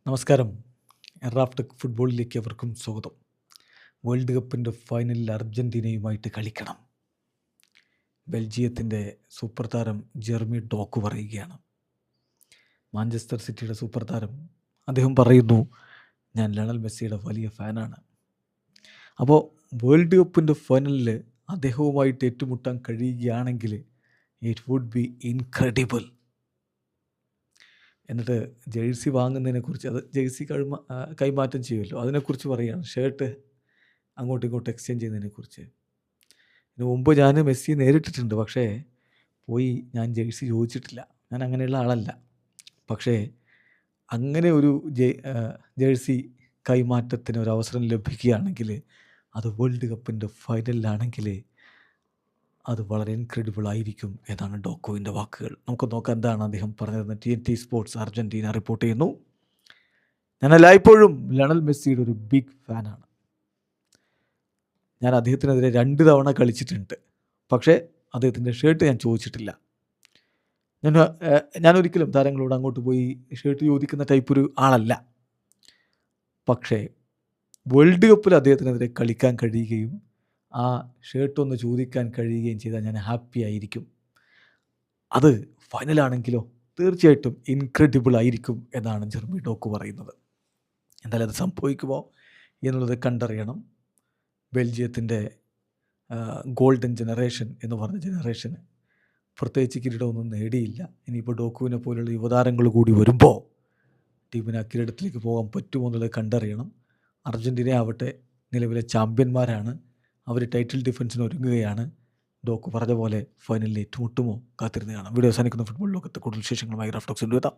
നമസ്കാരം. റാഫ്റ്റക് ഫുട്ബോളിലേക്ക് അവർക്കും സ്വാഗതം. വേൾഡ് കപ്പിൻ്റെ ഫൈനലിൽ അർജൻറ്റീനയുമായിട്ട് കളിക്കണം. ബെൽജിയത്തിൻ്റെ സൂപ്പർ താരം ജെർമി ഡോക്കു പറയുകയാണ്. മാഞ്ചസ്റ്റർ സിറ്റിയുടെ സൂപ്പർ താരം അദ്ദേഹം പറയുന്നു, ഞാൻ ലയണൽ മെസ്സിയുടെ വലിയ ഫാനാണ്. അപ്പോൾ വേൾഡ് കപ്പിൻ്റെ ഫൈനലിൽ അദ്ദേഹവുമായിട്ട് ഏറ്റുമുട്ടാൻ കഴിയുകയാണെങ്കിൽ ഇറ്റ് വുഡ് ബി ഇൻക്രെഡിബിൾ. എന്നിട്ട് ജേഴ്സി വാങ്ങുന്നതിനെക്കുറിച്ച്, അത് ജേഴ്സി കൈമാറ്റം ചെയ്യുമല്ലോ, അതിനെക്കുറിച്ച് പറയുകയാണ്. ഷർട്ട് അങ്ങോട്ടും ഇങ്ങോട്ടും എക്സ്ചേഞ്ച് ചെയ്യുന്നതിനെക്കുറിച്ച്. ഇതിന് മുമ്പ് ഞാൻ മെസ്സി നേരിട്ടിട്ടുണ്ട്, പക്ഷേ പോയി ഞാൻ ജേഴ്സി ചോദിച്ചിട്ടില്ല. ഞാൻ അങ്ങനെയുള്ള ആളല്ല. പക്ഷേ അങ്ങനെ ഒരു ജേഴ്സി കൈമാറ്റത്തിന് ഒരു അവസരം ലഭിക്കുകയാണെങ്കിൽ, അത് വേൾഡ് കപ്പിൻ്റെ ഫൈനലിലാണെങ്കിൽ അത് വളരെ ഇൻക്രെഡിബിൾ ആയിരിക്കും എന്നാണ് ഡോക്കോവിൻ്റെ വാക്കുകൾ. നമുക്ക് നോക്കാം എന്താണ് അദ്ദേഹം പറഞ്ഞതെന്ന്. TNT സ്പോർട്സ് അർജൻറ്റീന റിപ്പോർട്ട് ചെയ്യുന്നു. ഞാൻ എല്ലായ്പ്പോഴും ലയണൽ മെസ്സിയുടെ ഒരു ബിഗ് ഫാനാണ്. ഞാൻ അദ്ദേഹത്തിനെതിരെ 2 തവണ കളിച്ചിട്ടുണ്ട്, പക്ഷേ അദ്ദേഹത്തിൻ്റെ ഷർട്ട് ഞാൻ ചോദിച്ചിട്ടില്ല. ഞാനൊരിക്കലും താരങ്ങളോട് അങ്ങോട്ട് പോയി ഷർട്ട് ചോദിക്കുന്ന ടൈപ്പ് ഒരു ആളല്ല. പക്ഷേ വേൾഡ് കപ്പിൽ അദ്ദേഹത്തിനെതിരെ കളിക്കാൻ കഴിയുകയും ആ ഷർട്ടൊന്ന് ചോദിക്കാൻ കഴിയുകയും ചെയ്താൽ ഞാൻ ഹാപ്പി ആയിരിക്കും. അത് ഫൈനലാണെങ്കിലോ തീർച്ചയായിട്ടും ഇൻക്രെഡിബിൾ ആയിരിക്കും എന്നാണ് ജെർമി ഡോക്കു പറയുന്നത്. എന്തായാലും അത് സംഭവിക്കുമോ എന്നുള്ളത് കണ്ടറിയണം. ബെൽജിയത്തിൻ്റെ ഗോൾഡൻ ജനറേഷൻ എന്ന് പറഞ്ഞ ജനറേഷന് പ്രത്യേകിച്ച് കിരീടമൊന്നും നേടിയില്ല. ഇനിയിപ്പോൾ ഡോക്കുവിനെ പോലുള്ള യുവതാരങ്ങൾ കൂടി വരുമ്പോൾ ടീമിന് ആ കിരീടത്തിലേക്ക് പോകാൻ പറ്റുമോ എന്നുള്ളത് കണ്ടറിയണം. അർജൻറ്റീന ആവട്ടെ നിലവിലെ ചാമ്പ്യന്മാരാണ്. അവർ ടൈറ്റിൽ ഡിഫൻസിന് ഒരുങ്ങുകയാണ്. ഡോക്കു പറഞ്ഞ പോലെ ഫൈനലിൽ ഏറ്റുമുട്ടുമോ കാത്തിരുന്ന് കാണാം. വീഡിയോ അവസാനിക്കുന്ന ഫുട്ബോൾ ലോകത്തെ കൂടുതൽ വിശേഷങ്ങളുമായി റാഫ്റ്റോക്സ് എത്താം.